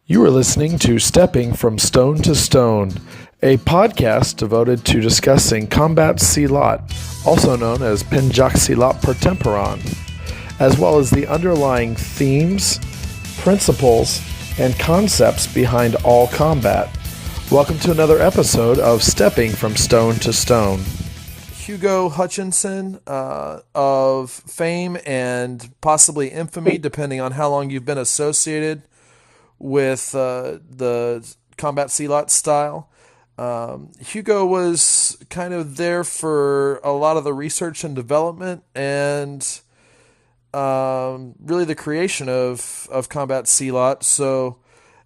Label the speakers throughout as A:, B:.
A: You are listening to Stepping from Stone to Stone, a podcast devoted to discussing combat silat, also known as Pencak Silat Pertempuran, as well as the underlying themes, principles, and concepts behind all combat. Welcome to another episode of Stepping from Stone to Stone. Hugo Hutchinson of fame and possibly infamy, depending on how long you've been associated with the combat silat style. Hugo was kind of there for a lot of the research and development and really the creation of combat silat. So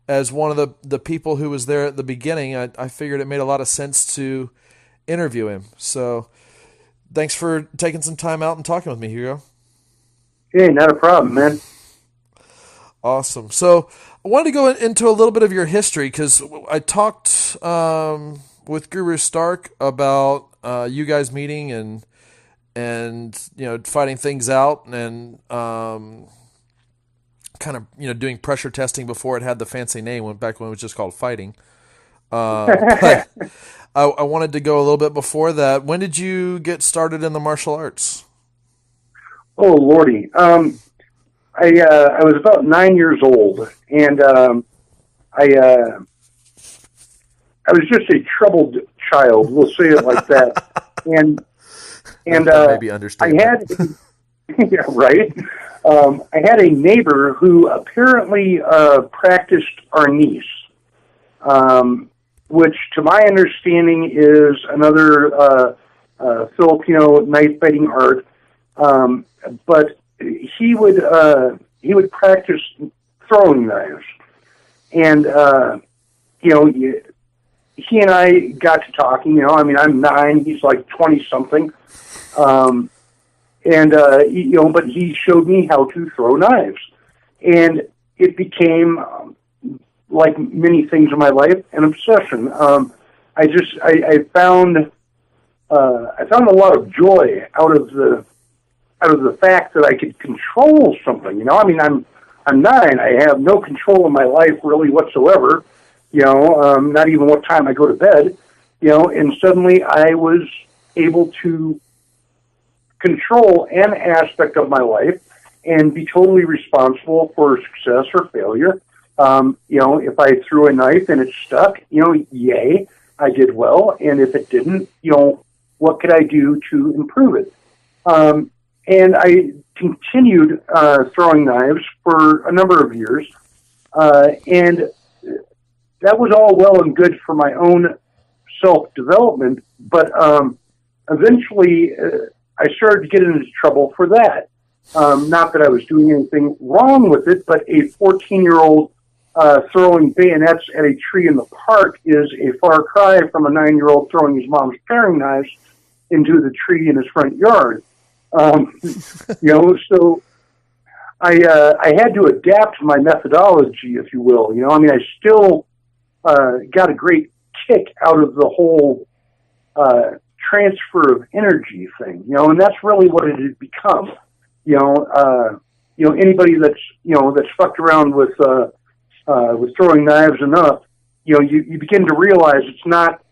A: as one of the people who was there at the beginning, I figured it made a lot of sense to interview him. So thanks for taking some time out and talking with me, Hugo.
B: Hey, not a problem, man.
A: Awesome. So I wanted to go into a little bit of your history because I talked with Guru Stark about you guys meeting and fighting things out and kind of doing pressure testing before it had the fancy name. Went back when it was just called fighting. But I wanted to go a little bit before that. When did you get started in the martial arts?
B: Oh, Lordy. I was about 9 years old, and I was just a troubled child. We'll say it like that. And
A: maybe understand.
B: I had, yeah, right. I had a neighbor who apparently practiced arnis, which, to my understanding, is another Filipino knife fighting art. But he would practice throwing knives, and he and I got to talking. I'm 9, he's like 20 something, but he showed me how to throw knives, and it became like many things in my life, an obsession. I found a lot of joy out of the fact that I could control something. I'm 9. I have no control of my life really whatsoever. Not even what time I go to bed. And suddenly I was able to control an aspect of my life and be totally responsible for success or failure. If I threw a knife and it stuck, yay, I did well. And if it didn't, what could I do to improve it? And I continued throwing knives for a number of years, and that was all well and good for my own self-development, but eventually I started to get into trouble for that. Not that I was doing anything wrong with it, but a 14-year-old throwing bayonets at a tree in the park is a far cry from a 9-year-old throwing his mom's paring knives into the tree in his front yard. So I had to adapt my methodology, if you will. I still got a great kick out of the whole transfer of energy thing, and that's really what it had become. Anybody that's fucked around with throwing knives enough, you begin to realize it's not,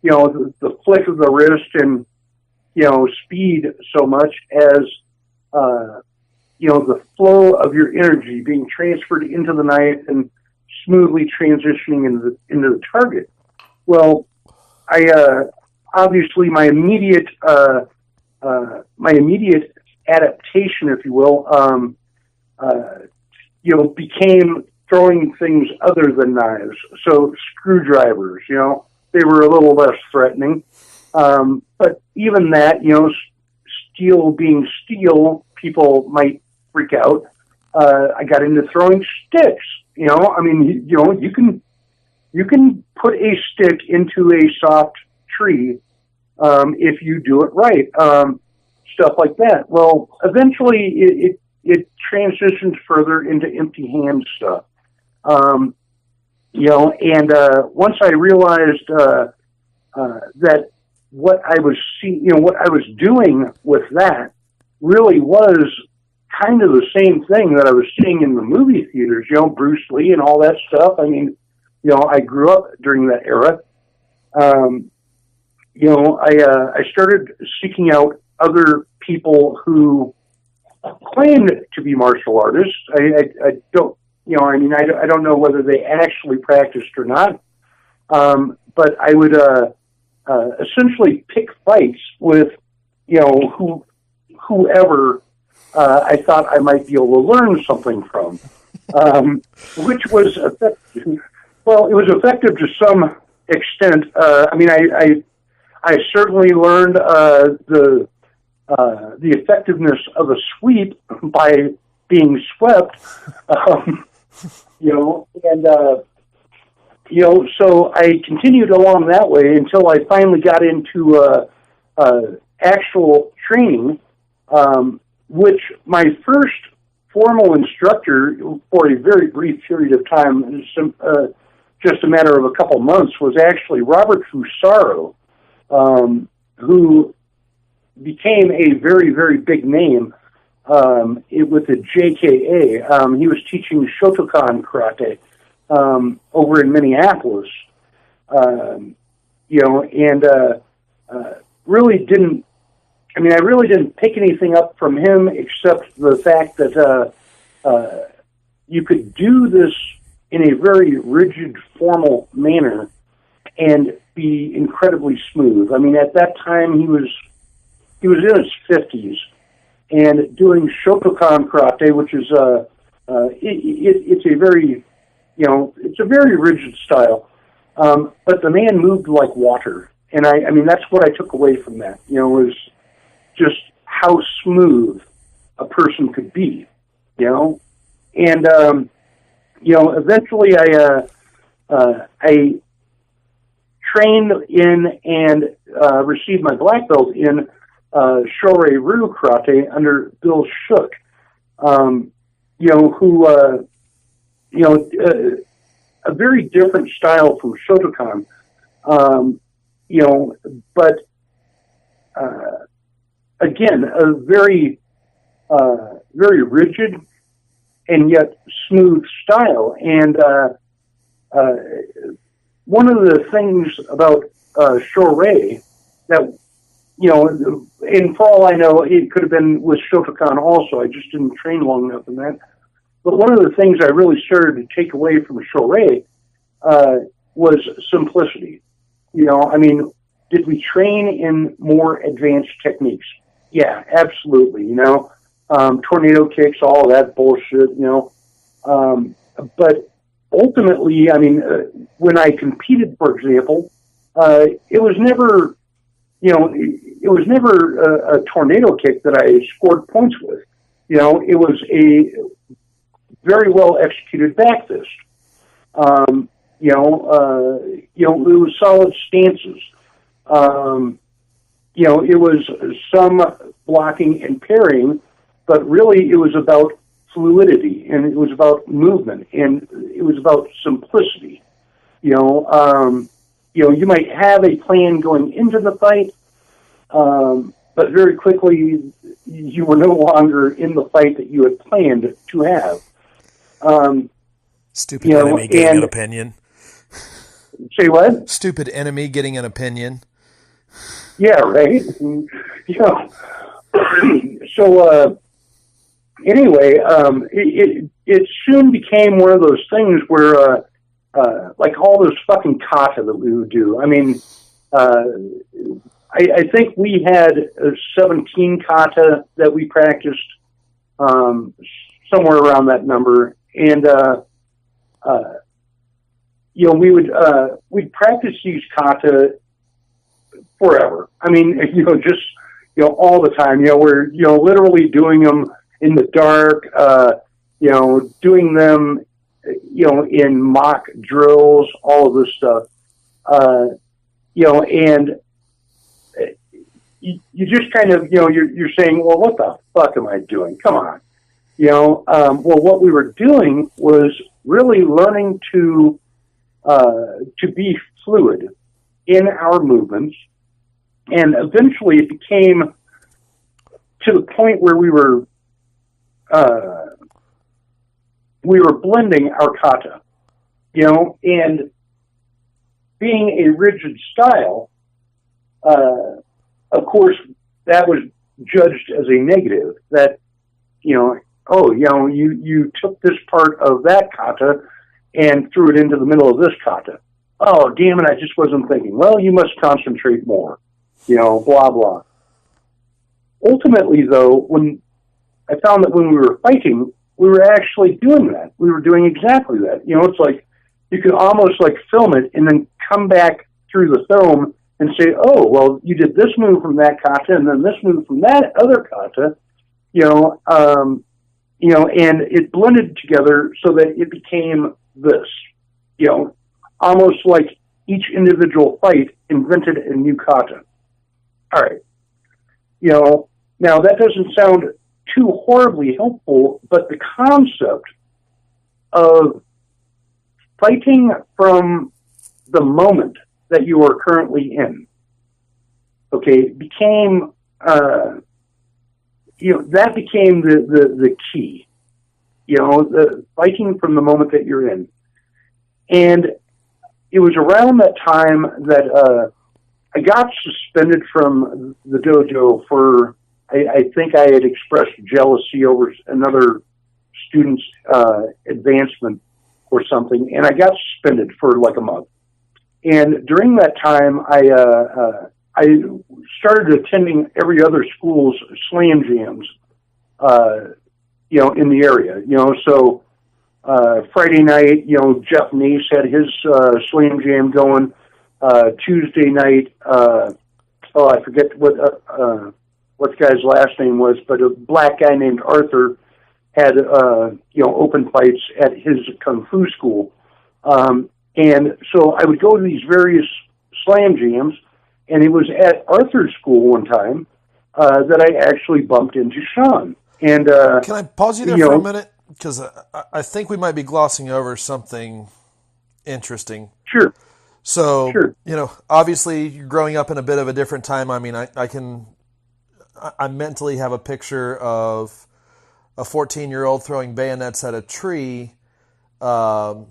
B: the flick of the wrist and speed so much as, the flow of your energy being transferred into the knife and smoothly transitioning into the target. Well, obviously my immediate adaptation, if you will, became throwing things other than knives. So screwdrivers, they were a little less threatening. But even that, steel being steel, people might freak out. I got into throwing sticks. You can put a stick into a soft tree if you do it right. Stuff like that. Well, eventually it transitioned further into empty hand stuff. And once I realized that what I was seeing, what I was doing with that really was kind of the same thing that I was seeing in the movie theaters, Bruce Lee and all that stuff. I mean, I grew up during that era. I started seeking out other people who claimed to be martial artists. I don't, I don't know whether they actually practiced or not. But I would essentially pick fights with, whoever I thought I might be able to learn something from, which was effective. Well, it was effective to some extent. I certainly learned the effectiveness of a sweep by being swept, so I continued along that way until I finally got into actual training, which my first formal instructor for a very brief period of time, just a matter of a couple months, was actually Robert Fusaro, who became a very, very big name with the JKA. He was teaching Shotokan karate over in Minneapolis, really didn't. I really didn't pick anything up from him except the fact that you could do this in a very rigid, formal manner and be incredibly smooth. At that time he was in his 50s and doing Shotokan karate, which is it's a very it's a very rigid style, but the man moved like water, and that's what I took away from that. Was just how smooth a person could be, and eventually I trained in and received my black belt in Shorei-ryu karate under Bill Shook, who a very different style from Shotokan, but again, a very very rigid and yet smooth style. And one of the things about Shorei that, and for all I know, it could have been with Shotokan also. I just didn't train long enough in that. But one of the things I really started to take away from Shorei was simplicity. Did we train in more advanced techniques? Yeah, absolutely. Tornado kicks, all of that bullshit. But ultimately, when I competed, for example, it was never, a tornado kick that I scored points with. It was a very well executed back fist. It was solid stances. It was some blocking and parrying, but really it was about fluidity, and it was about movement, and it was about simplicity. You might have a plan going into the fight, but very quickly you were no longer in the fight that you had planned to have.
C: Stupid enemy getting an opinion.
B: Say what?
C: Stupid enemy getting an opinion.
B: Yeah, right. So anyway, it soon became one of those things where, like all those fucking kata that we would do. I think we had 17 kata that we practiced, somewhere around that number, and we'd practice these kata forever. All the time. We're literally doing them in the dark. Doing them, in mock drills, all of this stuff. And you just kind of, you're saying, well, what the fuck am I doing? Come on. Well, what we were doing was really learning to be fluid in our movements. And eventually it became to the point where we were we were blending our kata, and being a rigid style, of course, that was judged as a negative. That you took this part of that kata and threw it into the middle of this kata. Oh, damn it! I just wasn't thinking. Well, you must concentrate more. Blah blah. Ultimately, though, when I found that when we were fighting, we were actually doing that. We were doing exactly that. It's like you could almost like film it and then come back through the film and say, oh, well, you did this move from that kata and then this move from that other kata, and it blended together so that it became this, almost like each individual fight invented a new kata. All right. Now that doesn't sound too horribly helpful, but the concept of fighting from the moment that you are currently in, became, that became the key, the fighting from the moment that you're in. And it was around that time that I got suspended from the dojo for, I think I had expressed jealousy over another student's advancement or something, and I got suspended for like a month. And during that time, I started attending every other school's slam jams, in the area. So Friday night, Jeff Nace had his slam jam going. Tuesday night, I forget what the guy's last name was, but a black guy named Arthur had open fights at his kung fu school. And so I would go to these various slam jams, and it was at Arthur's school one time that I actually bumped into Sean. And
C: can I pause you there for a minute? Because I think we might be glossing over something interesting.
B: Sure.
C: So,
B: sure.
C: Obviously you're growing up in a bit of a different time. I mean, I mentally have a picture of a 14-year-old throwing bayonets at a tree now,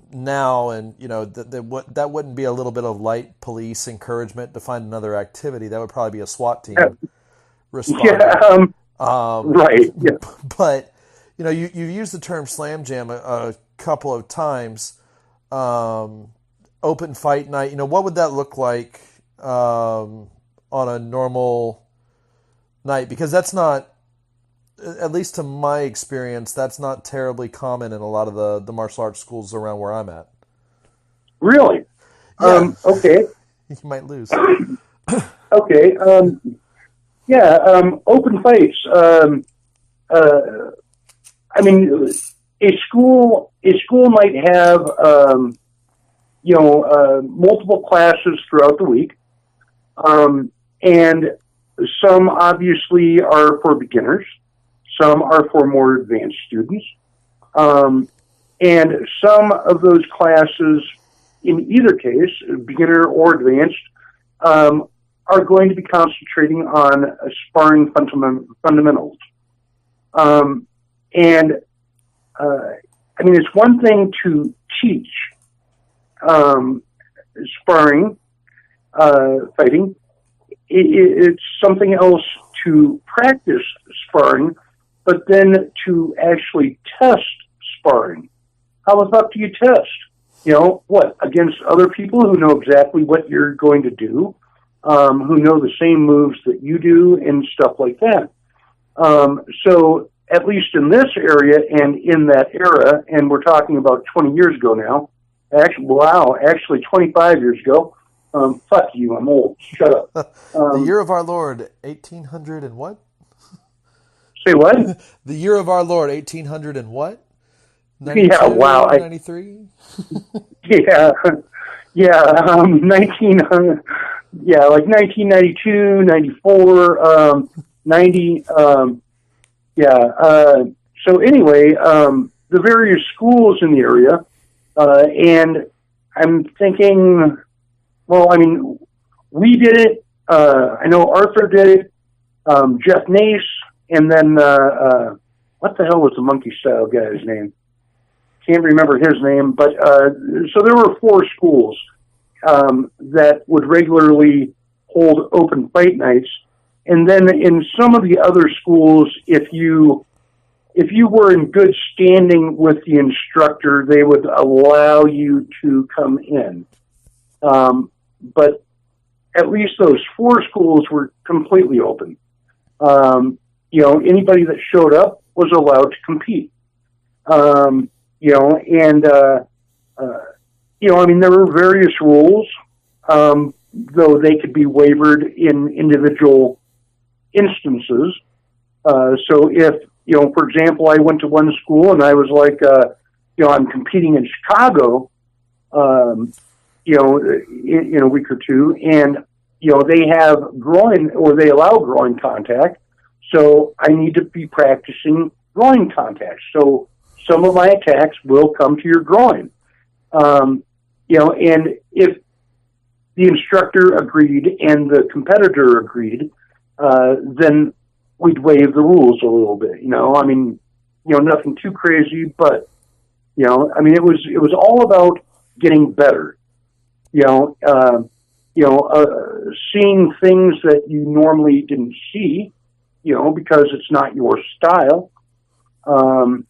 C: and that wouldn't be a little bit of light police encouragement to find another activity. That would probably be a SWAT team responding.
B: Yeah, right. Yeah.
C: But you've used the term slam jam a couple of times. Open fight night. What would that look like on a normal night? Because that's not, at least to my experience, that's not terribly common in a lot of the martial arts schools around where I'm at.
B: Really?
C: Yeah.
B: Okay.
C: You might lose.
B: Okay. Open fights. I mean, a school might have, multiple classes throughout the week. And some obviously are for beginners. Some are for more advanced students. And some of those classes, in either case, beginner or advanced, are going to be concentrating on sparring fundamentals. It's one thing to teach sparring, fighting. It's something else to practice sparring, but then to actually test sparring. How the fuck do you test? Against other people who know exactly what you're going to do, who know the same moves that you do and stuff like that. So at least in this area and in that era, and we're talking about 20 years ago now, actually 25 years ago, fuck you, I'm old, shut up.
C: The year of our Lord, 1800 and what?
B: Say what?
C: The year of our Lord, 1800 and what?
B: 92, yeah, wow.
C: 93?
B: Yeah, 1900, like 1992, 94, 90, so anyway, the various schools in the area, and I'm thinking, we did it, I know Arthur did it, Jeff Nace, and then what the hell was the monkey style guy's name? Can't remember his name, but so there were 4 schools that would regularly hold open fight nights, and then in some of the other schools, if you were in good standing with the instructor, they would allow you to come in. But at least those 4 schools were completely open. Anybody that showed up was allowed to compete. There were various rules, though they could be wavered in individual instances. So if, for example, I went to one school and I was like, I'm competing in Chicago, in a week or two, and, they have they allow groin contact, so I need to be practicing groin contact. So some of my attacks will come to your groin. And if the instructor agreed and the competitor agreed, then we'd waive the rules a little bit, nothing too crazy, but, it was all about getting better, seeing things that you normally didn't see, because it's not your style, and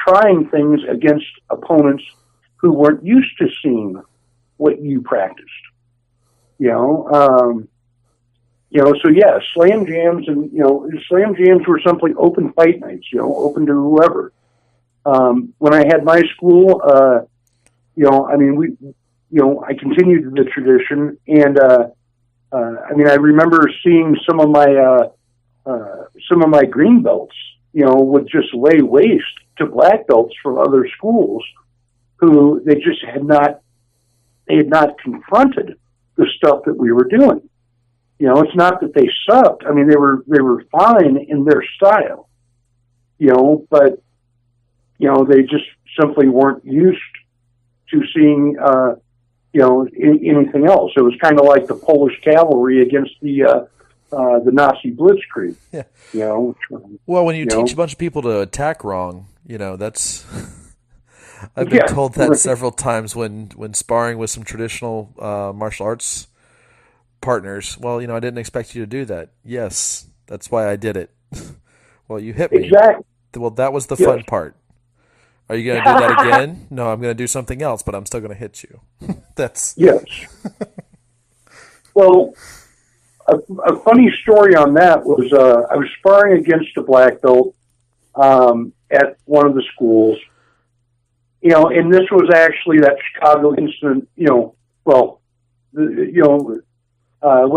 B: trying things against opponents who weren't used to seeing what you practiced, so yeah, slam jams were simply open fight nights, open to whoever. When I had my school, I continued the tradition, and I remember seeing some of my green belts, would just lay waste to black belts from other schools who they had not confronted the stuff that we were doing. It's not that they sucked. They were fine in their style, but they just simply weren't used to seeing, anything else. It was kind of like the Polish cavalry against the Nazi blitzkrieg.
C: Yeah. Well, when you teach a bunch of people to attack wrong, that's. I've been told that several times when sparring with some traditional martial arts partners. Well, I didn't expect you to do that. Yes, that's why I did it. Well, you hit me.
B: Exactly.
C: Well, that was the fun part. Are you going to do that again? No, I'm going to do something else, but I'm still going to hit you. That's
B: yes. Well, a funny story on that was I was sparring against a black belt at one of the schools, and this was actually that Chicago incident. When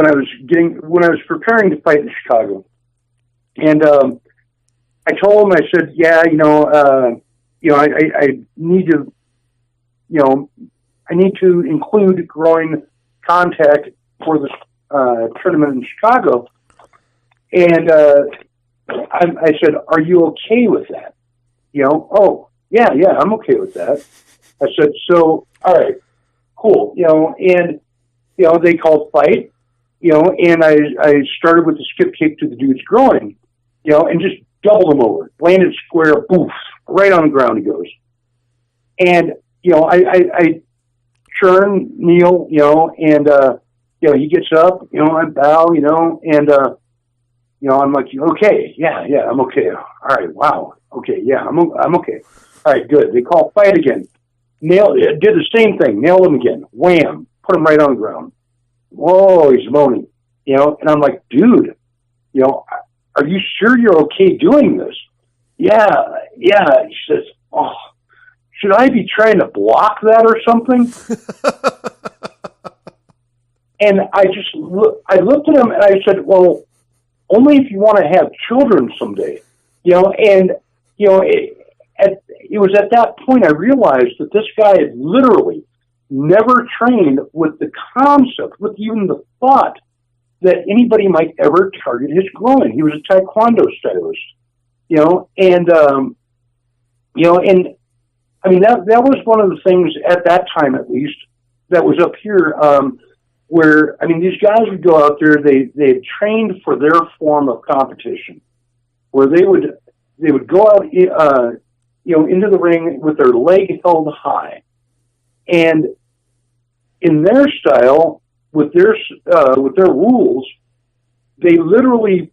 B: I was preparing to fight in Chicago, and I told him, I said, I need to include groin contact for the tournament in Chicago. And I said, are you okay with that? Oh, yeah, I'm okay with that. I said, so, all right, cool. And, they called fight, and I started with the skip kick to the dude's groin, and just doubled him over, landed square, boof, right on the ground he goes. And, I churn, kneel, and, he gets up, I bow, and, I'm like, okay, yeah, I'm okay. All right, wow, okay, yeah, I'm okay. All right, good. They call fight again. Did the same thing, nailed him again, wham, put him right on the ground. Whoa, he's moaning, and I'm like, dude, are you sure you're okay doing this? Yeah. He says, oh, should I be trying to block that or something? And I looked at him and I said, well, only if you want to have children someday, and, it was at that point I realized that this guy had literally never trained with the concept, with even the thought that anybody might ever target his groin. He was a Taekwondo stylist, and that was one of the things at that time, at least, that was up here, where, these guys would go out there, they had trained for their form of competition, where they would, they would go out, into the ring with their leg held high. And in their style, with their rules, they literally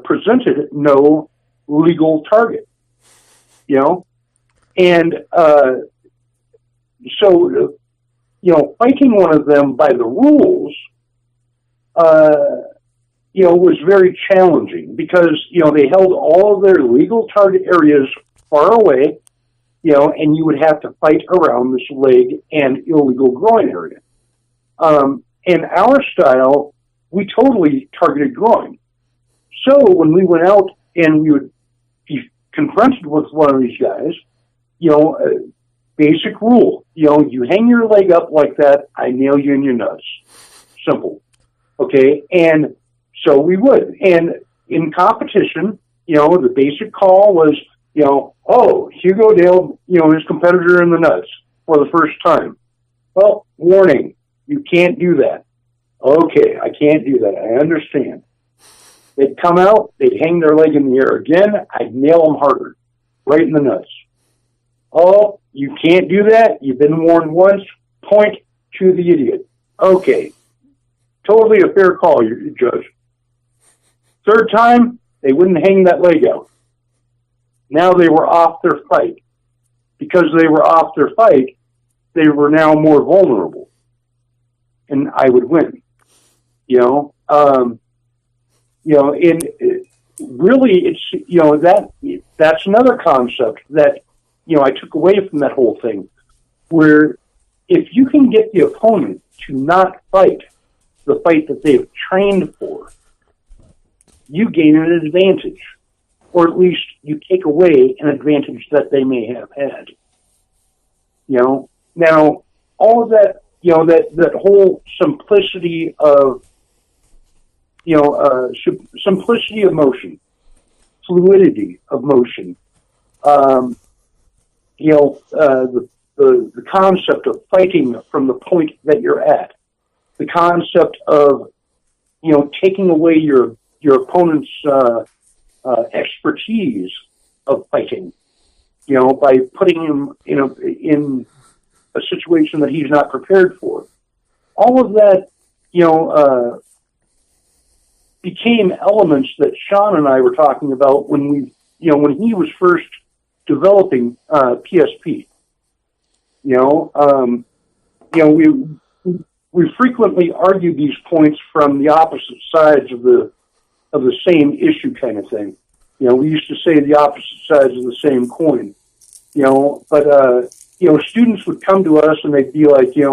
B: presented no legal target, and so fighting one of them by the rules, was very challenging because they held all of their legal target areas far away, and you would have to fight around this leg and illegal groin area. In our style, we totally targeted groin. So when we went out and we would be confronted with one of these guys, basic rule, you hang your leg up like that, I nail you in your nuts. Simple. Okay? And so we would. And in competition, the basic call was, Hugo nailed, his competitor in the nuts for the first time. Well, warning, you can't do that. Okay, I can't do that. I understand. They'd come out, they'd hang their leg in the air again, I'd nail them harder, right in the nuts. Oh, you can't do that? You've been warned once, point to the idiot. Okay, totally a fair call, your judge. Third time, they wouldn't hang that leg out. Now they were off their fight. Because they were off their fight, they were now more vulnerable. And I would win. And really it's, that's another concept that, I took away from that whole thing, where if you can get the opponent to not fight the fight that they've trained for, you gain an advantage, or at least you take away an advantage that they may have had. Now all of that, that whole simplicity of, simplicity of motion, fluidity of motion, the concept of fighting from the point that you're at, the concept of, taking away your opponent's expertise of fighting, by putting him in a situation that he's not prepared for. All of that, became elements that Sean and I were talking about when when he was first developing PSP. We frequently argued these points from the opposite sides of the same issue, kind of thing. We used to say the opposite sides of the same coin. But students would come to us and they'd be like, hey,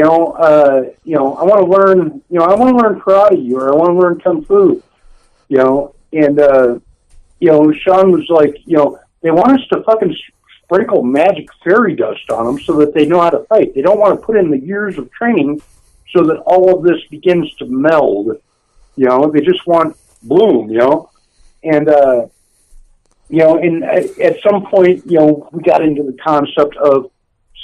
B: I want to learn, I want to learn karate, or I want to learn kung fu, and Sean was like, they want us to fucking sprinkle magic fairy dust on them so that they know how to fight. They don't want to put in the years of training so that all of this begins to meld. They just want bloom, and and at some point, we got into the concept of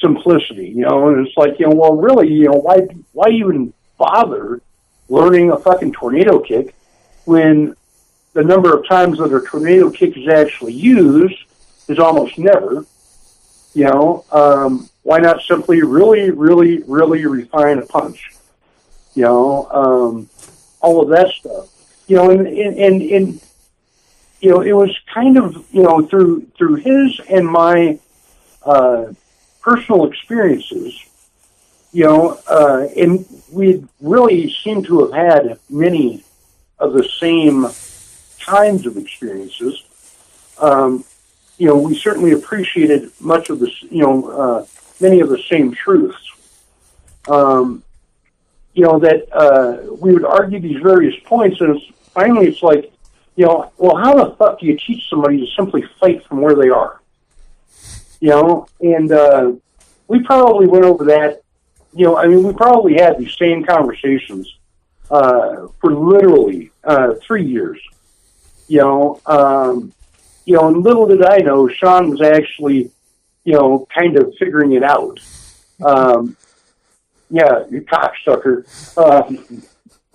B: simplicity, and it's like, well, really, why even bother learning a fucking tornado kick when the number of times that a tornado kick is actually used is almost never. Why not simply really, really, really refine a punch? All of that stuff. And it was kind of, through his and my personal experiences, and we really seem to have had many of the same kinds of experiences. We certainly appreciated much of this, many of the same truths. That we would argue these various points, and finally it's like, well, how the fuck do you teach somebody to simply fight from where they are? And we probably went over that, we probably had these same conversations for literally 3 years. And little did I know, Sean was actually, kind of figuring it out. Yeah, you cocksucker.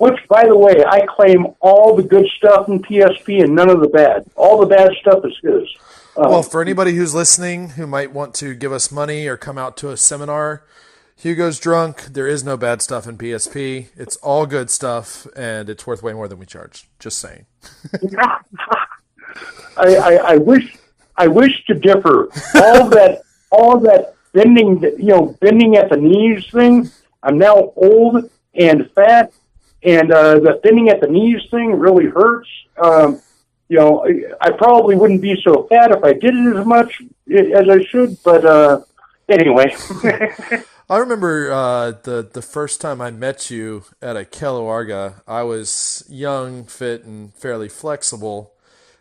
B: Which, by the way, I claim all the good stuff in PSP and none of the bad. All the bad stuff is his.
C: Well, for anybody who's listening who might want to give us money or come out to a seminar, Hugo's drunk. There is no bad stuff in PSP. It's all good stuff, and it's worth way more than we charge. Just saying.
B: I wish to differ. All that bending, bending at the knees thing. I'm now old and fat, and the bending at the knees thing really hurts. I probably wouldn't be so fat if I did it as much as I should, but anyway.
C: I remember the first time I met you at a Keloarga. I was young, fit, and fairly flexible,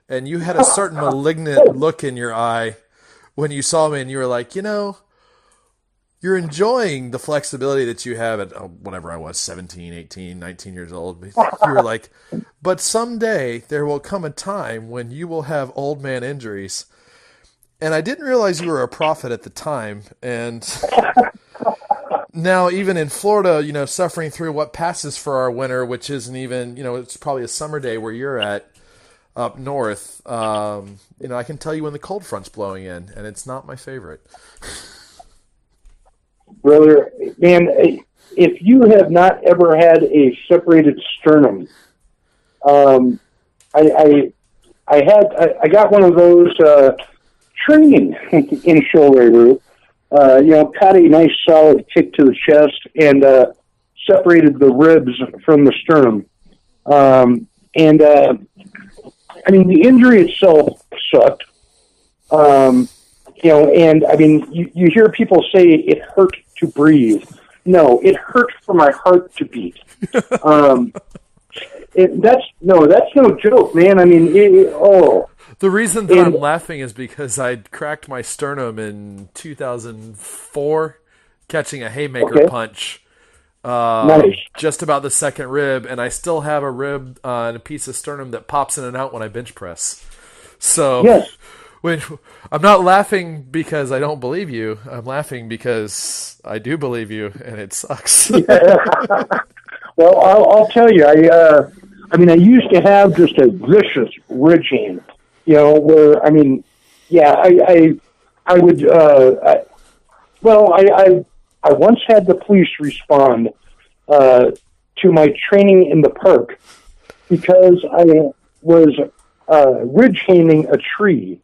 C: and you had a certain malignant look in your eye when you saw me, and you were like, you're enjoying the flexibility that you have at whatever I was, 17, 18, 19 years old. You were like, but someday there will come a time when you will have old man injuries. And I didn't realize you were a prophet at the time. And now even in Florida, suffering through what passes for our winter, which isn't even, it's probably a summer day where you're at up north. I can tell you when the cold front's blowing in, and it's not my favorite.
B: Brother, man, if you have not ever had a separated sternum, I got one of those training in shoulder root. Caught a nice solid kick to the chest and separated the ribs from the sternum. The injury itself sucked. You hear people say it hurt to breathe. No, it hurt for my heart to beat. That's no joke, man.
C: The reason that I'm laughing is because I cracked my sternum in 2004 catching a haymaker punch.
B: Nice.
C: Just about the second rib, and I still have a rib and a piece of sternum that pops in and out when I bench press. So
B: yes.
C: I'm not laughing because I don't believe you. I'm laughing because I do believe you, and it sucks.
B: Well, I'll tell you. I used to have just a vicious ridging. Where I once had the police respond to my training in the park because I was ridge handing a tree.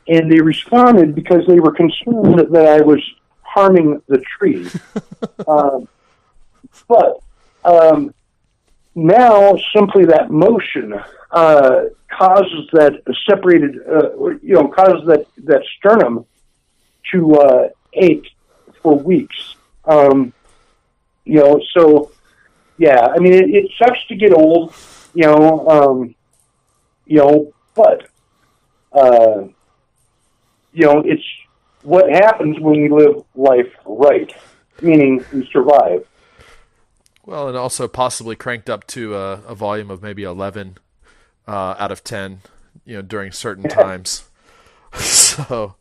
B: And they responded because they were concerned that I was harming the tree. But now simply that motion causes that separated, causes that sternum to ache for weeks. It sucks to get old, but it's what happens when we live life right, meaning we survive.
C: Well, and also possibly cranked up to a volume of maybe 11 out of 10, during certain times. So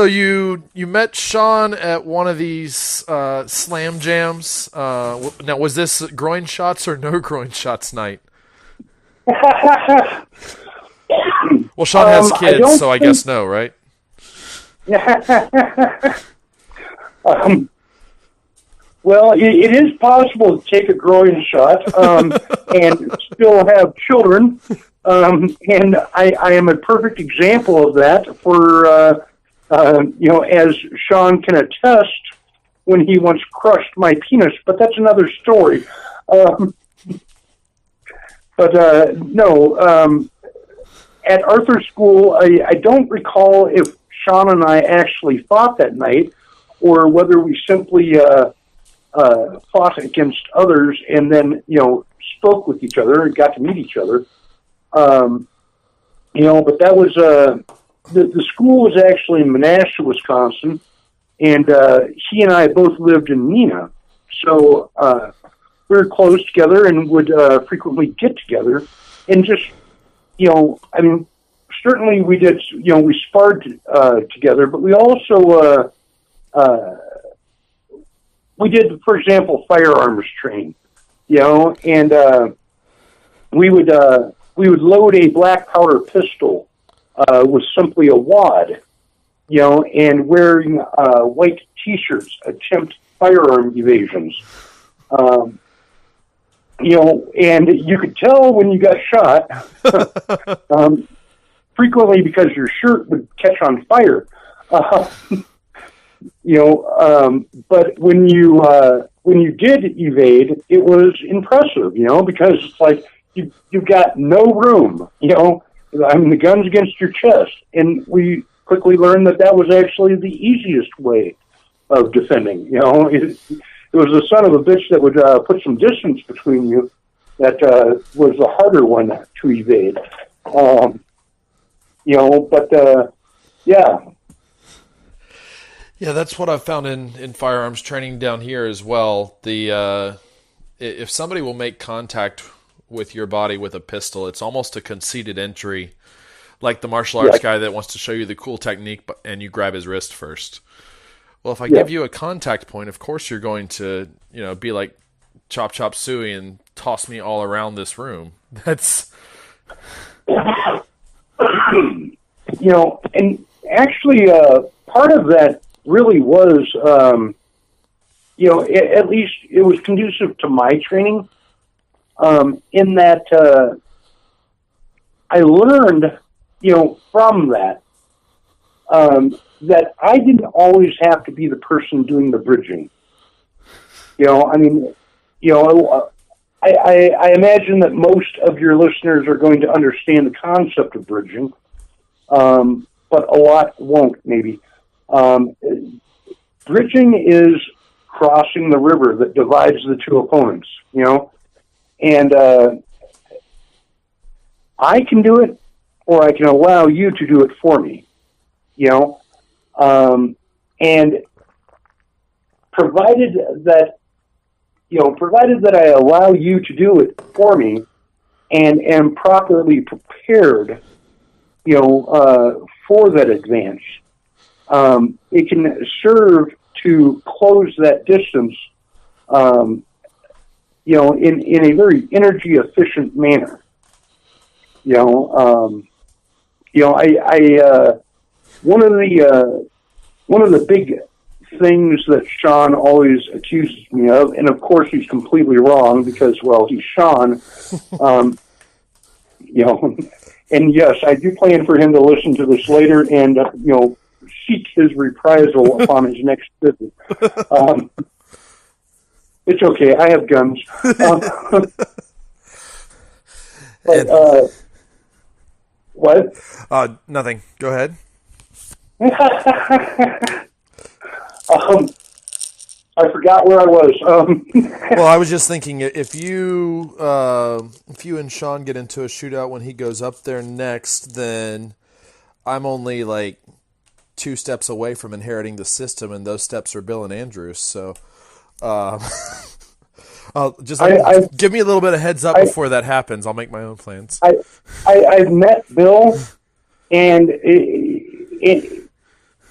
C: you met Sean at one of these slam jams. Now, was this groin shots or no groin shots night? Well, Sean has kids, so I guess no, right?
B: Well, it is possible to take a groin shot and still have children, and I am a perfect example of that. For as Sean can attest, when he once crushed my penis, but that's another story. At Arthur School, I don't recall if Sean and I actually fought that night, or whether we simply fought against others and then, spoke with each other and got to meet each other. But that was, the school was actually in Menasha, Wisconsin, and he and I both lived in Neenah. So we were close together and would frequently get together and just, certainly we did, we sparred together, but we also, we did, for example, firearms training. and we would load a black powder pistol with simply a wad, and wearing white T-shirts, attempt firearm evasions. And you could tell when you got shot, frequently because your shirt would catch on fire. But when you did evade, it was impressive, because it's like you've got no room, the gun's against your chest, and we quickly learned that was actually the easiest way of defending. It was the son of a bitch that would put some distance between you that was the harder one to evade. Yeah.
C: Yeah, that's what I've found in firearms training down here as well. If somebody will make contact with your body with a pistol, it's almost a conceded entry, like the martial arts guy that wants to show you the cool technique and you grab his wrist first. Well, if I give you a contact point, of course you're going to, be like chop chop suey and toss me all around this room. That's
B: and actually part of that really was at least it was conducive to my training in that I learned from that that I didn't always have to be the person doing the bridging. I imagine that most of your listeners are going to understand the concept of bridging, but a lot won't, maybe. Bridging is crossing the river that divides the two opponents, and I can do it, or I can allow you to do it for me, and provided that I allow you to do it for me and am properly prepared, for that advance, it can serve to close that distance, in a very energy efficient manner. One of the big things that Sean always accuses me of, and of course he's completely wrong because, well, he's Sean, and yes, I do plan for him to listen to this later and, seek his reprisal upon his next visit. It's okay, I have guns. What?
C: Nothing. Go ahead.
B: I forgot where I was.
C: Well, I was just thinking if you and Sean get into a shootout when he goes up there next, then I'm only like 2 steps away from inheriting the system, and those steps are Bill and Andrews. So, give me a little bit of heads up before that happens. I'll make my own plans.
B: I've met Bill, and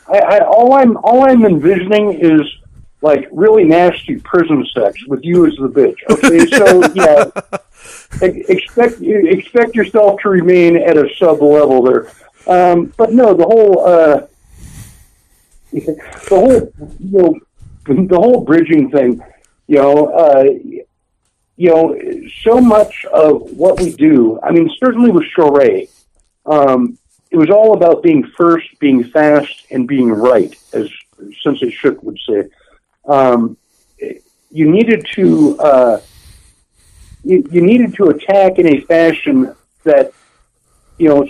B: all I'm envisioning is like really nasty prison sex with you as the bitch. Okay, so yeah, expect yourself to remain at a sub level there. But no, the whole bridging thing, so much of what we do, certainly with Choré, it was all about being first, being fast, and being right, as Sensei Shook would say. You needed to attack in a fashion that,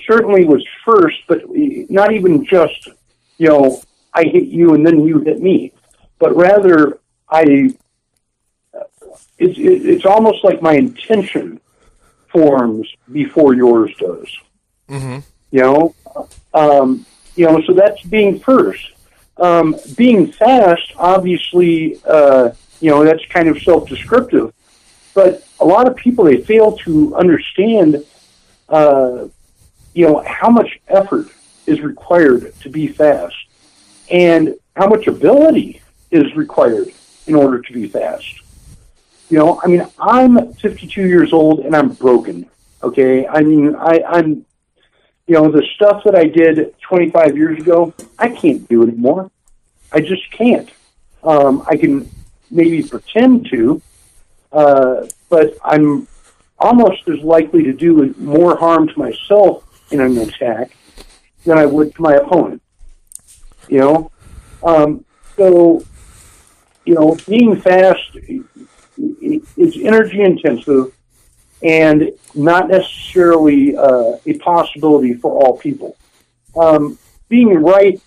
B: certainly was first, but not even just, I hit you and then you hit me, but rather it's almost like my intention forms before yours does. Mm-hmm. So that's being first. Being fast, obviously, that's kind of self-descriptive, but a lot of people, they fail to understand, how much effort is required to be fast and how much ability is required in order to be fast. You know, I mean, I'm 52 years old and I'm broken. Okay, I mean, I'm, you know, the stuff that I did 25 years ago, I can't do anymore. I just can't. I can maybe pretend to, but I'm almost as likely to do more harm to myself in an attack than I would to my opponent. You know, so you know, being fast is energy intensive and not necessarily a possibility for all people. Being right,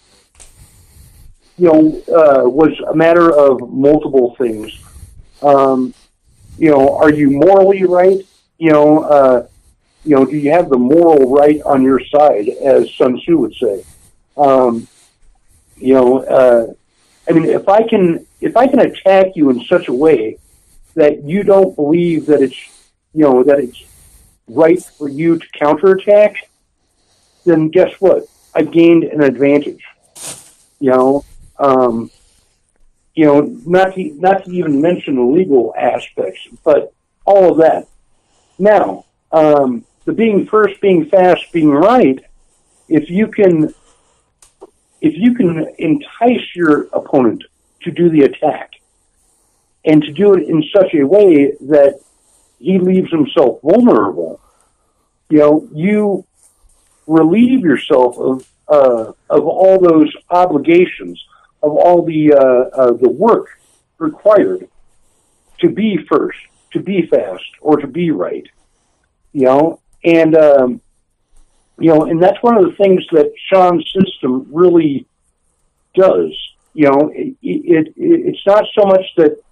B: you know, was a matter of multiple things. You know, are you morally right? You know, do you have the moral right on your side, as Sun Tzu would say? You know, I mean, if I can attack you in such a way that you don't believe that it's, you know, that it's right for you to counterattack, then guess what? I gained an advantage. You know, not to even mention the legal aspects, but all of that. Now, the being first, being fast, being right, if you can entice your opponent to do the attack and to do it in such a way that he leaves himself vulnerable, you know, you relieve yourself of all those obligations, of all the work required to be first, to be fast, or to be right. You know, and you know, and that's one of the things that Sean's system really does. You know, it's not so much that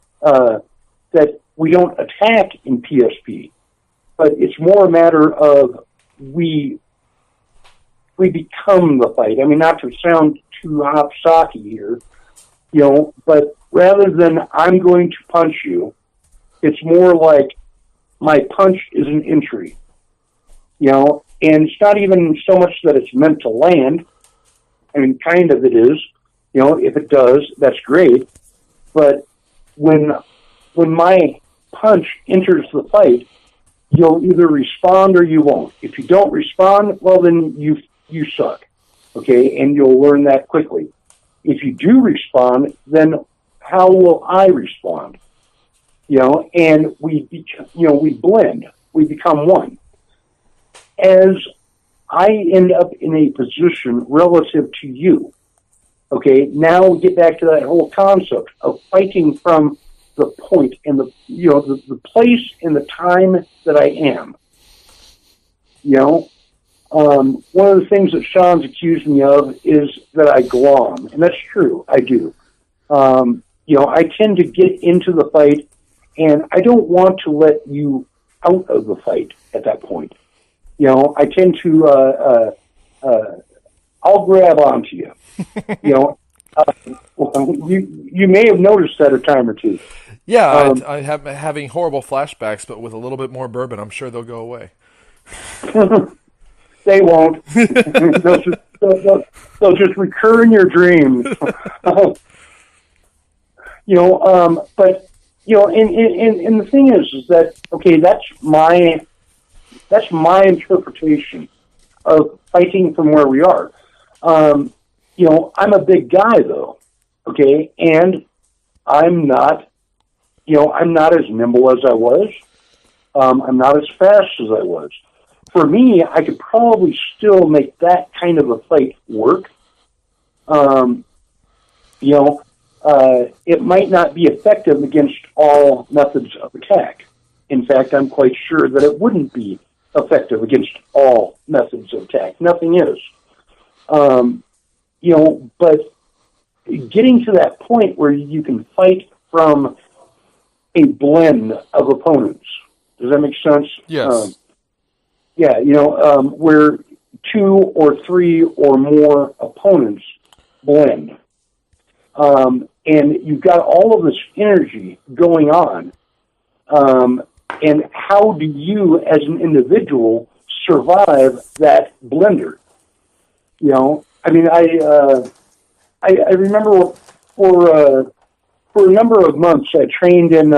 B: that we don't attack in PSP, but it's more a matter of we become the fight. I mean, not to sound too hopsocky here, you know, but rather than I'm going to punch you, it's more like my punch is an entry, you know, and it's not even so much that it's meant to land. I mean, kind of it is, you know, if it does, that's great. But when my punch enters the fight, you'll either respond or you won't. If you don't respond, well, then you suck, okay, and you'll learn that quickly. If you do respond, then how will I respond? You know, and we blend, we become one. As I end up in a position relative to you, okay, now we get back to that whole concept of fighting from the point and the place and the time that I am. You know, one of the things that Sean's accused me of is that I glom, and that's true, I do. You know, I tend to get into the fight, and I don't want to let you out of the fight at that point. You know, I tend to, I'll grab onto you. You know, you may have noticed that a time or two.
C: Yeah, I have having horrible flashbacks, but with a little bit more bourbon, I'm sure they'll go away.
B: They won't. They'll just recur in your dreams. You know, but you know, and the thing is that okay, that's my interpretation of fighting from where we are. You know, I'm a big guy though, okay, and I'm not as nimble as I was. I'm not as fast as I was. For me, I could probably still make that kind of a fight work. You know, it might not be effective against all methods of attack. In fact, I'm quite sure that it wouldn't be effective against all methods of attack. Nothing is. You know, but getting to that point where you can fight from a blend of opponents. Does that make sense?
C: Yes.
B: Yeah, you know, where 2 or 3 or more opponents blend. And you've got all of this energy going on. And how do you, as an individual, survive that blender? You know, I mean, I remember for a number of months I trained in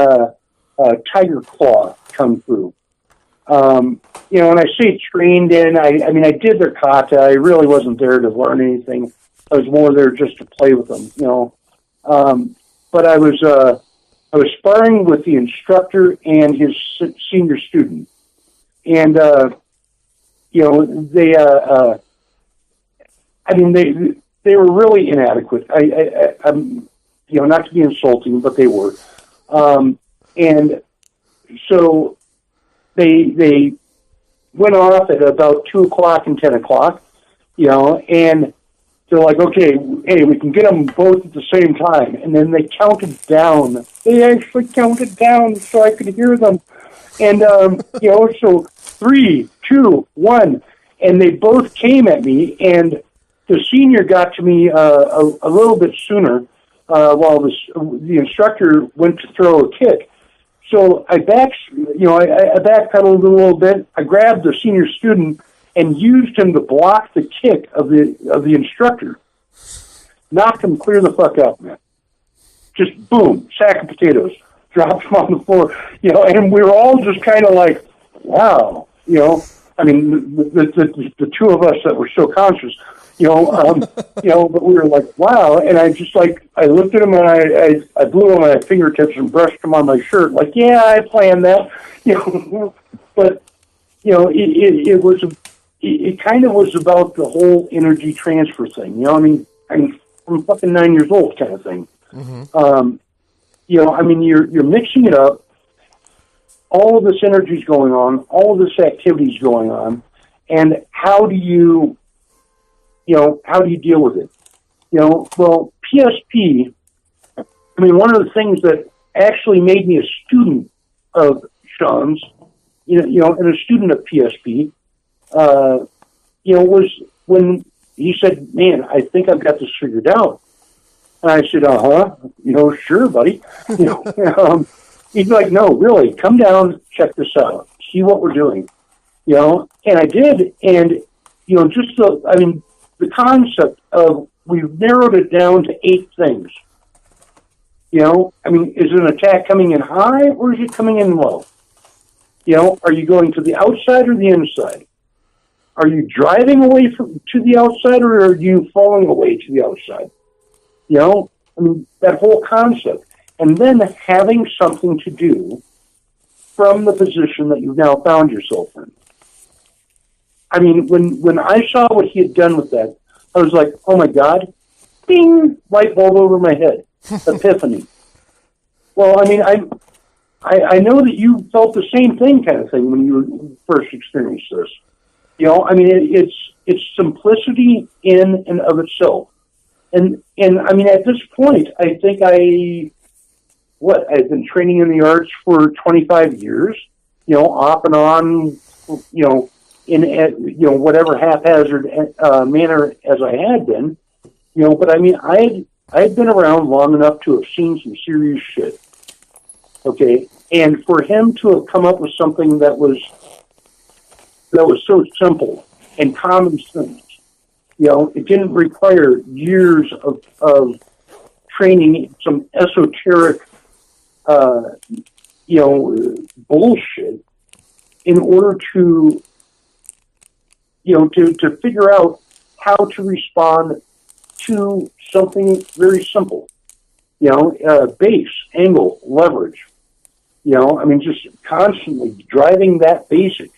B: Tiger Claw Kung Fu. And I say trained in, I mean, I did their kata. I really wasn't there to learn anything. I was more there just to play with them, But I was sparring with the instructor and his senior student. And, they were really inadequate. I'm, not to be insulting, but they were. And so they went off at about 2:00 and 10:00, and they're like, okay, hey, we can get them both at the same time. And then they counted down. They actually counted down so I could hear them. And, so 3, 2, 1, and they both came at me, and the senior got to me a little bit sooner while the instructor went to throw a kick. So I backpedaled a little bit. I grabbed the senior student and used him to block the kick of the instructor. Knocked him clear the fuck out, man. Just boom, sack of potatoes. Dropped him on the floor, and we were all just kind of like, wow, I mean, the two of us that were so conscious, but we were like, wow. And I just I looked at him and I blew on my fingertips and brushed him on my shirt. Like, yeah, I planned that, but, it kind of was about the whole energy transfer thing. I mean, I'm fucking 9 years old kind of thing. Mm-hmm. You're mixing it up. All of this energy is going on. All of this activity is going on. And how do you deal with it? Well, PSP, one of the things that actually made me a student of Sean's, and a student of PSP, was when he said, man, I think I've got this figured out. And I said, sure, buddy. He's like, no, really, come down, check this out, see what we're doing. And I did, and, the concept of, we've narrowed it down to 8 things. Is an attack coming in high, or is it coming in low? Are you going to the outside or the inside? Are you driving away to the outside, or are you falling away to the outside? That whole concept. And then having something to do from the position that you've now found yourself in. When I saw what he had done with that, I was like, oh my God, ding, light bulb over my head, epiphany. Well, I know that you felt the same thing kind of thing when you first experienced this. It's simplicity in and of itself. And at this point, I think I've been training in the arts for 25 years, off and on, in whatever haphazard manner as I had been, but I had been around long enough to have seen some serious shit. Okay. And for him to have come up with something that was so simple and common sense, it didn't require years of training, some esoteric, bullshit in order to figure out how to respond to something very simple. Base, angle, leverage. Just constantly driving that basic.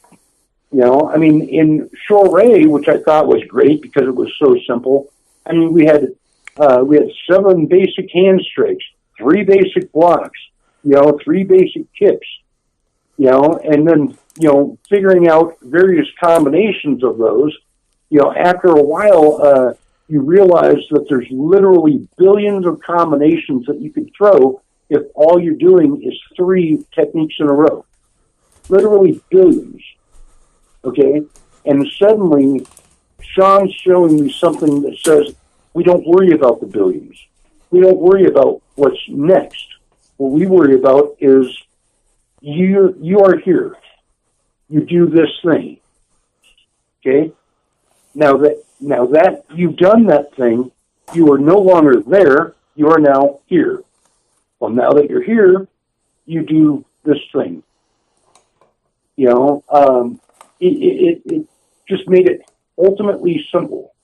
B: In Shore, which I thought was great because it was so simple. We had 7 basic hand strikes, 3 basic blocks, 3 basic kicks, and then, figuring out various combinations of those, after a while, you realize that there's literally billions of combinations that you could throw if all you're doing is 3 techniques in a row. Literally billions. Okay? And suddenly, Sean's showing me something that says, we don't worry about the billions. We don't worry about what's next. What we worry about is you are here. You do this thing. Okay? Now that you've done that thing, you are no longer there, you are now here. Well, now that you're here, you do this thing. It just made it ultimately simple.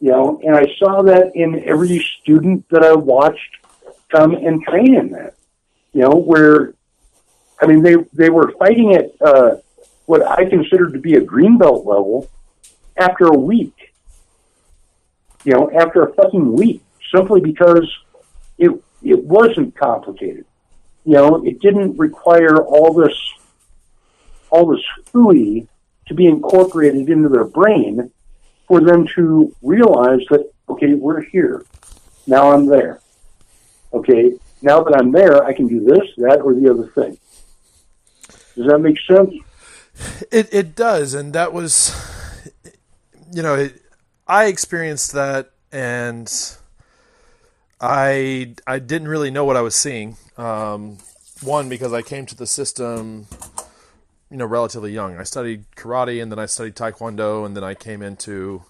B: And I saw that in every student that I watched come and train in that. Where, I mean, they were fighting at what I considered to be a green belt level after a week. After a fucking week, simply because it wasn't complicated. It didn't require all this hooey to be incorporated into their brain for them to realize that, okay, we're here. Now I'm there. Okay, now that I'm there, I can do this, that, or the other thing. Does that make sense?
C: It does, and that was, I experienced that, and I didn't really know what I was seeing. One, because I came to the system, relatively young. I studied karate, and then I studied taekwondo, and then I came into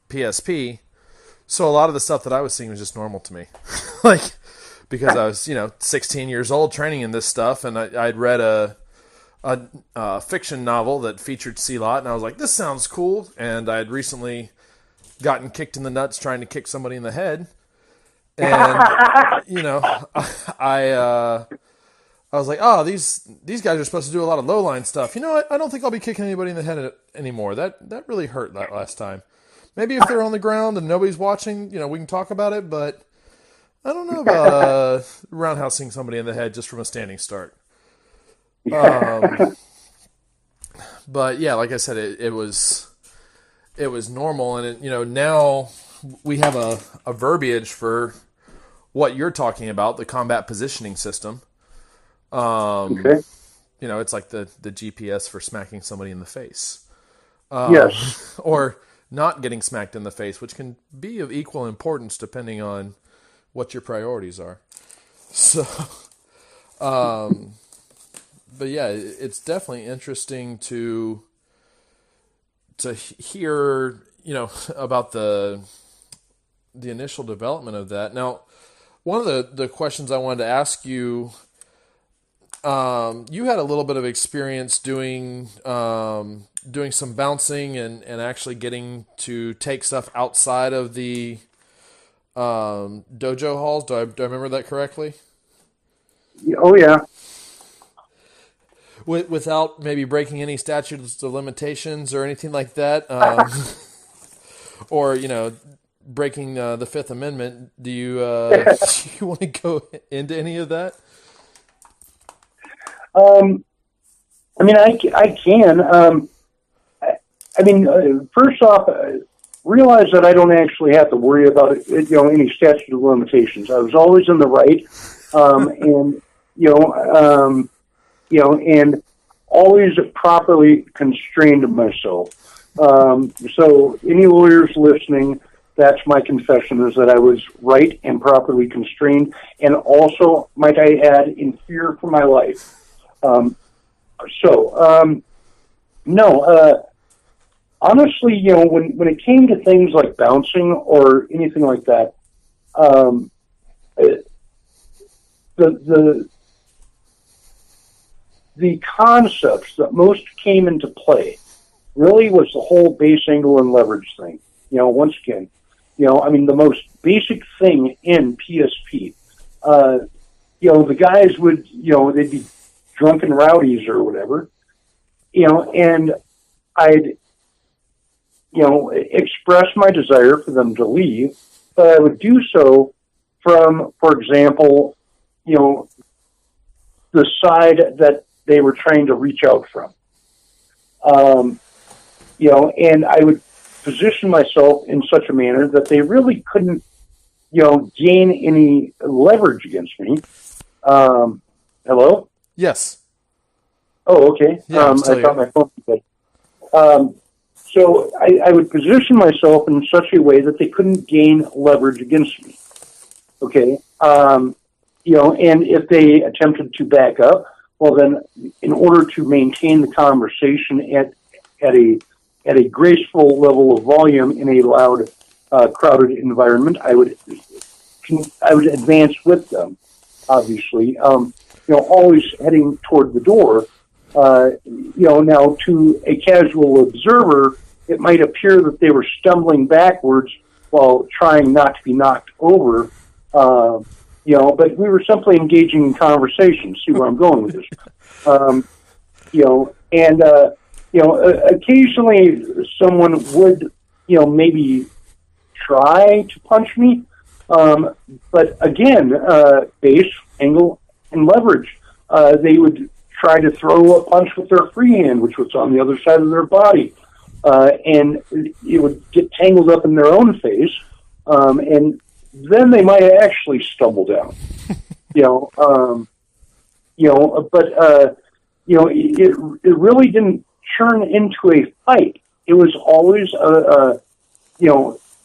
C: PSP. So a lot of the stuff that I was seeing was just normal to me, because I was 16 years old training in this stuff, and I'd read a fiction novel that featured Silat, and I was like, this sounds cool. And I had recently gotten kicked in the nuts trying to kick somebody in the head. And, I was like, oh, these guys are supposed to do a lot of low-line stuff. I don't think I'll be kicking anybody in the head anymore. That really hurt that last time. Maybe if they're on the ground and nobody's watching, we can talk about it, but I don't know about roundhousing somebody in the head just from a standing start. But yeah, like I said, it was normal, and now we have a verbiage for what you're talking about, the combat positioning system.
B: Okay.
C: It's like the GPS for smacking somebody in the face.
B: Yes.
C: Or not getting smacked in the face, which can be of equal importance depending on what your priorities are. So, but yeah, it's definitely interesting to hear, about the initial development of that. Now, one of the questions I wanted to ask you, you had a little bit of experience doing some bouncing and actually getting to take stuff outside of the dojo halls. Do I remember that correctly?
B: Oh, yeah.
C: Without maybe breaking any statutes of limitations or anything like that, or breaking the Fifth Amendment. Do you want to go into any of that? I
B: can. First off, realize that I don't actually have to worry about any statute of limitations. I was always in the right, and always properly constrained myself. So any lawyers listening, that's my confession, is that I was right and properly constrained, and also, might I add, in fear for my life. Honestly, when it came to things like bouncing or anything like that, the concepts that most came into play really was the whole base angle and leverage thing. Once again, the most basic thing in PSP. The guys would, they'd be drunken rowdies or whatever, and I'd, express my desire for them to leave, but I would do so from, for example, the side that they were trying to reach out from. And I would position myself in such a manner that they really couldn't, gain any leverage against me. Hello?
C: Yes.
B: Oh, okay.
C: Yeah,
B: I thought my phone was dead. So I would position myself in such a way that they couldn't gain leverage against me. Okay. And if they attempted to back up, well then, in order to maintain the conversation at a graceful level of volume in a loud, crowded environment, I would advance with them, obviously. always heading toward the door. Now to a casual observer, it might appear that they were stumbling backwards while trying not to be knocked over. But we were simply engaging in conversation. See where I'm going with this? Occasionally someone would, maybe try to punch me. But again, base, angle, and leverage. They would try to throw a punch with their free hand, which was on the other side of their body. And it would get tangled up in their own face. And then they might actually stumble down. It really didn't turn into a fight. It was always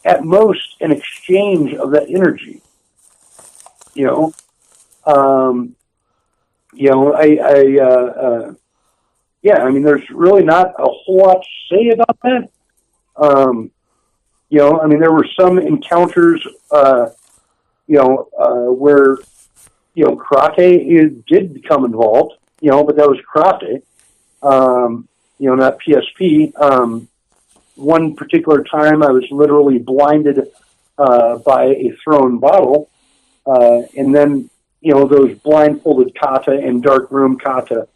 B: at most an exchange of that energy. There's really not a whole lot to say about that. There were some encounters, where, karate did become involved, but that was karate, not PSP. One particular time I was literally blinded by a thrown bottle, and then, those blindfolded kata and dark room kata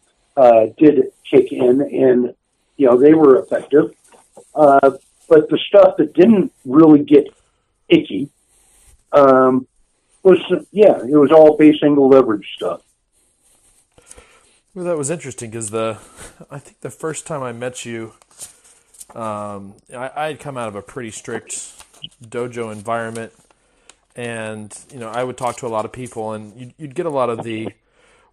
B: did kick in, and, they were effective. But the stuff that didn't really get icky it was all base angle leverage stuff.
C: Well, that was interesting because I think the first time I met you, I had come out of a pretty strict dojo environment, and I would talk to a lot of people, and you'd get a lot of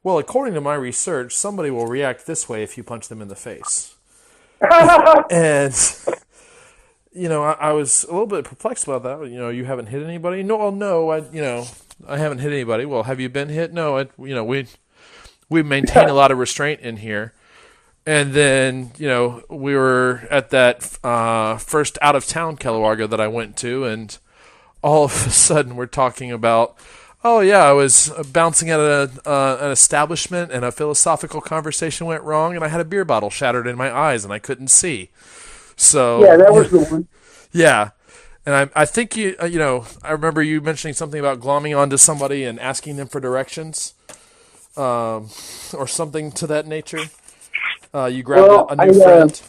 C: well, according to my research, somebody will react this way if you punch them in the face. And I was a little bit perplexed about that. You haven't hit anybody? No, I haven't hit anybody. Well, have you been hit? No, we maintain a lot of restraint in here. And then, we were at that first out-of-town Kellowarga that I went to, and all of a sudden we're talking about, oh, yeah, I was bouncing at an establishment, and a philosophical conversation went wrong, and I had a beer bottle shattered in my eyes, and I couldn't see. So
B: yeah, that was the one.
C: Yeah. And I think I remember you mentioning something about glomming onto somebody and asking them for directions, or something to that nature. You grabbed a new friend.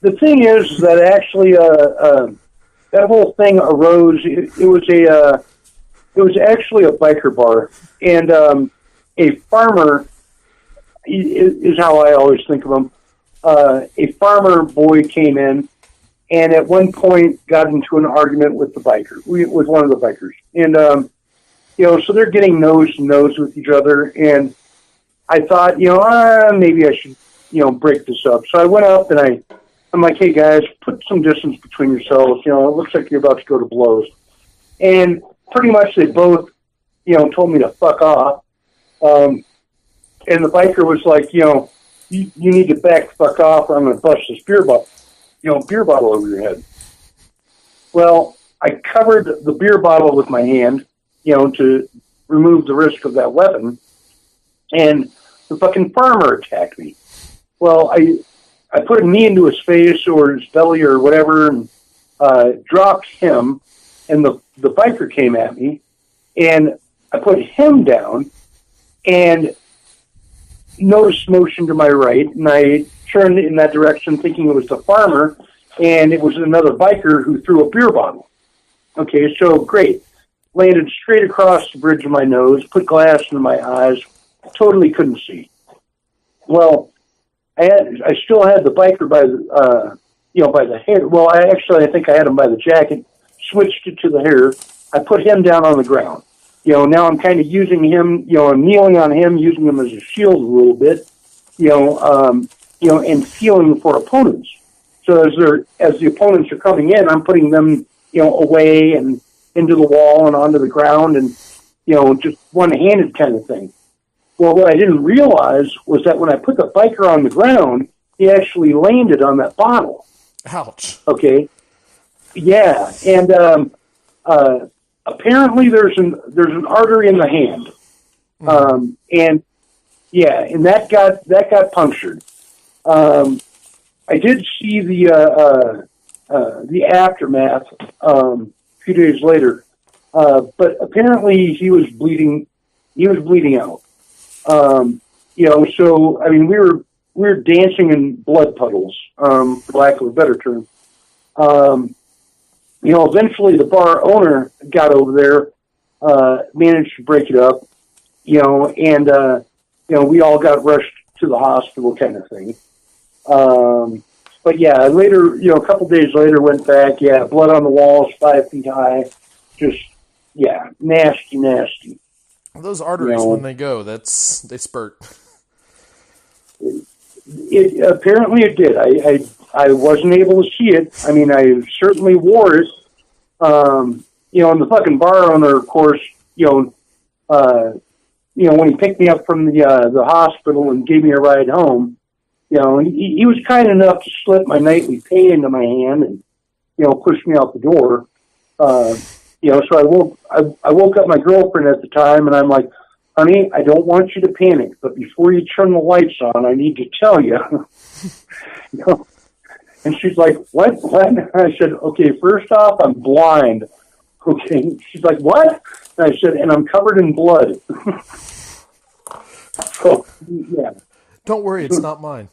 B: The thing is that actually, that whole thing arose. It was actually a biker bar, and a farmer is how I always think of him. A farmer boy came in, and at one point got into an argument with with one of the bikers, and so they're getting nose to nose with each other, and I thought, maybe I should, break this up. So I went up and I'm like, hey guys, put some distance between yourselves. It looks like you're about to go to blows. And pretty much they both, told me to fuck off. And the biker was like, you need to back the fuck off, or I'm going to bust this beer bottle over your head. Well, I covered the beer bottle with my hand, to remove the risk of that weapon, and the fucking farmer attacked me. Well, I put a knee into his face or his belly or whatever, and dropped him, and the biker came at me, and I put him down, and noticed motion to my right, and I turned in that direction thinking it was the farmer, and it was another biker who threw a beer bottle. Okay, so great. Landed straight across the bridge of my nose, put glass in my eyes, totally couldn't see. Well, I still had the biker by the hair. Well, I think I had him by the jacket, switched it to the hair. I put him down on the ground. Now I'm kind of using him, I'm kneeling on him, using him as a shield a little bit, and feeling for opponents. So as the opponents are coming in, I'm putting them, away and into the wall and onto the ground, and, just one-handed kind of thing. Well, what I didn't realize was that when I put the biker on the ground, he actually landed on that bottle.
C: Ouch.
B: Okay. Yeah. And, apparently there's an artery in the hand, and that got punctured. I did see the aftermath a few days later, but apparently he was bleeding. He was bleeding out. So I mean, we were dancing in blood puddles, for lack of a better term. Eventually the bar owner got over there, managed to break it up, and we all got rushed to the hospital, kind of thing. But yeah, later, a couple days later, went back. Yeah, blood on the walls, 5 feet high, just nasty.
C: Those arteries, when they go, they spurt.
B: Apparently it did. I wasn't able to see it. I mean, I certainly wore it. And the fucking bar owner, of course, when he picked me up from the hospital and gave me a ride home, he was kind enough to slip my nightly pay into my hand and, push me out the door. So I woke up my girlfriend at the time, and I'm like, honey, I don't want you to panic, but before you turn the lights on, I need to tell you. And she's like, what? And I said, okay, first off, I'm blind. Okay. She's like, what? And I said, and I'm covered in blood. So, yeah.
C: Don't worry, it's not mine.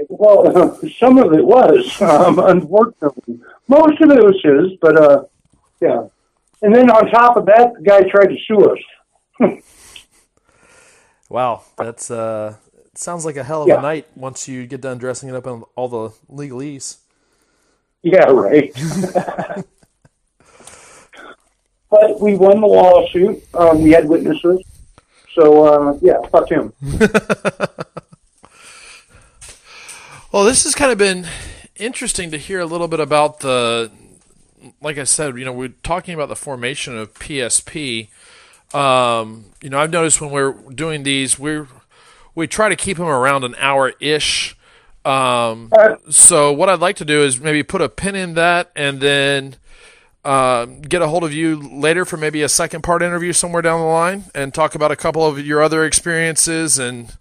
B: Well, some of it was, unfortunately. Most of it was his, but, yeah. And then on top of that, the guy tried to sue us.
C: Wow, that's sounds like a hell of a night once you get done dressing it up in all the legalese.
B: Yeah, right. But we won the lawsuit. We had witnesses. So, fuck him.
C: Well, this has kind of been interesting to hear a little bit about like I said, we're talking about the formation of PSP. I've noticed when we're doing these, we try to keep them around an hour-ish. So what I'd like to do is maybe put a pin in that and then get a hold of you later for maybe a second part interview somewhere down the line and talk about a couple of your other experiences and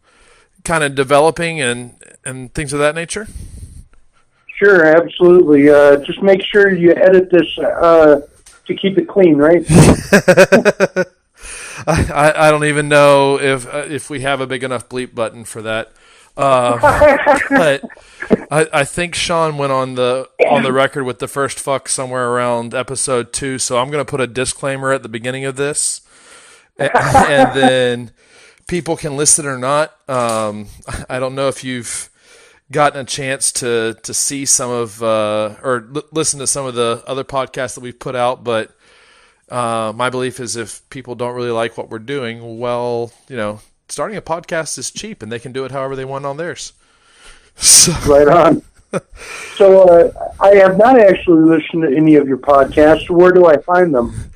C: kind of developing and things of that nature.
B: Sure, absolutely. Just make sure you edit this to keep it clean, right?
C: I don't even know if we have a big enough bleep button for that. But I think Sean went on the record with the first fuck somewhere around episode 2, so I'm going to put a disclaimer at the beginning of this, and then people can listen or not. I don't know if you've gotten a chance to see some of or listen to some of the other podcasts that we've put out, but my belief is if people don't really like what we're doing, well, starting a podcast is cheap and they can do it however they want on theirs. So.
B: Right on. So I have not actually listened to any of your podcasts. Where do I find them?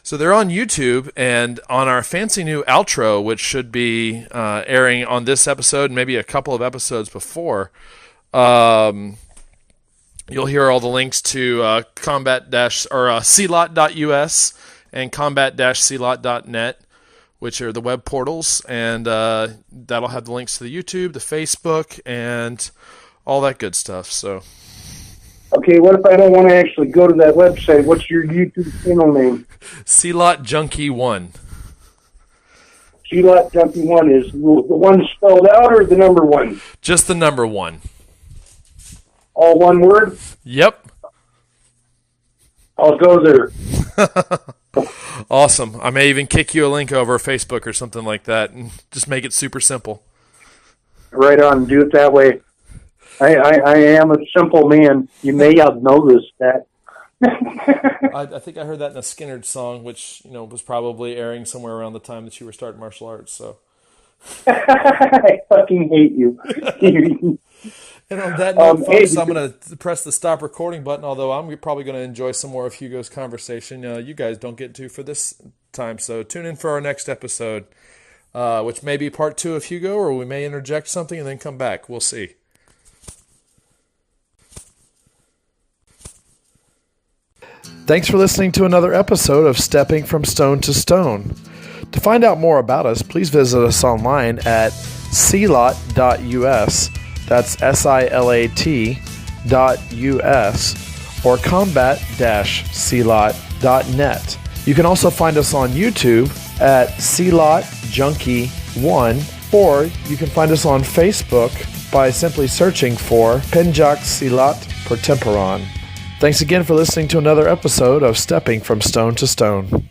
C: So they're on YouTube and on our fancy new outro, which should be airing on this episode and maybe a couple of episodes before. You'll hear all the links to combat-celot.us and combat-celot.net, which are the web portals, and that'll have the links to the YouTube, the Facebook, and all that good stuff. So,
B: okay, what if I don't want to actually go to that website? What's your YouTube channel name?
C: Celot Junkie 1.
B: Celot Junkie 1 is the one spelled out or the number 1?
C: Just the number 1.
B: All one word?
C: Yep.
B: I'll go there.
C: Awesome. I may even kick you a link over Facebook or something like that and just make it super simple.
B: Right on. Do it that way. I am a simple man. You may have noticed that.
C: I think I heard that in a Skynyrd song, which was probably airing somewhere around the time that you were starting martial arts. So
B: I fucking hate you.
C: And on that note, folks, I'm going to press the stop recording button, although I'm probably going to enjoy some more of Hugo's conversation. You guys don't get to for this time, so tune in for our next episode, which may be part 2 of Hugo, or we may interject something and then come back. We'll see.
A: Thanks for listening to another episode of Stepping from Stone to Stone. To find out more about us, please visit us online at silat.us, that's silat.us, or combat-silat.net. You can also find us on YouTube at Silat Junkie 1, or you can find us on Facebook by simply searching for Pencak Silat Pertempuran. Thanks again for listening to another episode of Stepping from Stone to Stone.